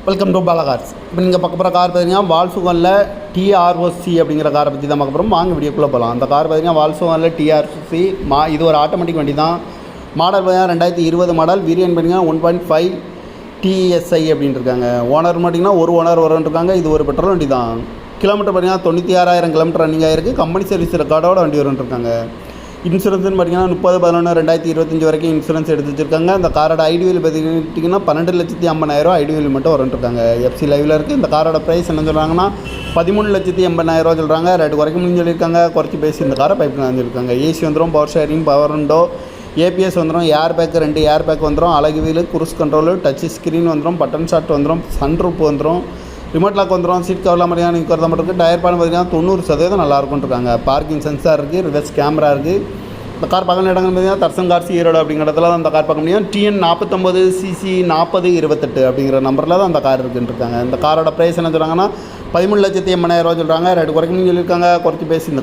Welcome to Bala cars. இப்போ நீங்கள் பார்க்க போகிற கார் பார்த்தீங்கன்னா வால்சுகனில் டிஆர்ஓசி அப்படிங்கிற காரை பற்றி தான் பார்க்க போகிறோம். வாங்க வீடியோக்குள்ளே போகலாம். அந்த கார் பார்த்தீங்கன்னா வால்சுகனில் டிஆர்ஓசி இது ஒரு ஆட்டோமேட்டிக் வண்டி தான். மாடல் பார்த்தீங்கன்னா 2020 மாடல். வேரியன்ட் பார்த்தீங்கன்னா 1.5 TSI அப்படின்னு இருக்காங்க. ஓனர் பார்த்தீங்கன்னா ஒரு ஓனர் வரும்ன்றிருக்காங்க. இது ஒரு பெட்ரோல் வண்டி தான். கிலோமீட்டர் பார்த்தீங்கன்னா 96,000 கிலோமீட்டர் ரன்னிங் ஆகிருக்கு. கம்பெனி சர்வீஸ் ரெக்கார்டோட வண்டி வரும்ன்றிருக்காங்க. இன்சூரன்ஸ்னு பார்த்தீங்கன்னா 30/11/2025 வரைக்கும் இன்சூரன்ஸ் எடுத்து வச்சுருக்காங்க. அந்த காரோட ஐடிவில் பார்த்திங்கன்னா 12,50,000 ஐடிவில் மட்டும் வரும்ன்றிருக்காங்க. எஃப்சி லைவில் இருக்குது. இந்த காரோட ப்ரைஸ் என்ன சொல்கிறாங்கன்னா 13,80,000 சொல்கிறாங்க. ரேட்டு குறைக்கணும்னு சொல்லியிருக்காங்க. குறைச்சி பேசி இந்த காரை பைப் சொல்லியிருக்காங்க. ஏசி வந்துடும், power steering, power window, ABS வந்துடும், ஏர் பேக் 2 ஏர் பேக் வந்துடும், அழகு wheel, cruise control, touch screen வந்துடும், பட்டன் ஷாட் வந்துடும், சன்ரூப் வந்துடும், ரிமோட் லாக் வந்துடும், சீட் கவர்லாம் மாதிரியான நீங்கள் வரத மட்டும் இருக்குது. டயர் பான் பார்த்தீங்கன்னா 90% நல்லாயிருக்கும்னு இருக்காங்க. பார்க்கிங் சென்சார் இருக்குது, ரிவர்ஸ் கேமரா இருக்குது. இந்த கார் பார்க்க இடங்கள் பார்த்தீங்கன்னா தர்சன் கார்ஸ் ஈரோடு அப்படிங்கிற இடத்துல தான் அந்த கார் பார்க்க முடியும். TN 49 CC 4028 அப்படிங்கிற நம்பரில் தான் அந்த கார் இருக்குன்னு இருக்காங்க. இந்த காரோட ப்ரைஸ் என்ன சொல்கிறாங்கன்னா 13,80,000 சொல்கிறாங்க. ரேட்டு குறைக்கணும்னு சொல்லியிருக்காங்க. குறைச்சி பேசி இந்த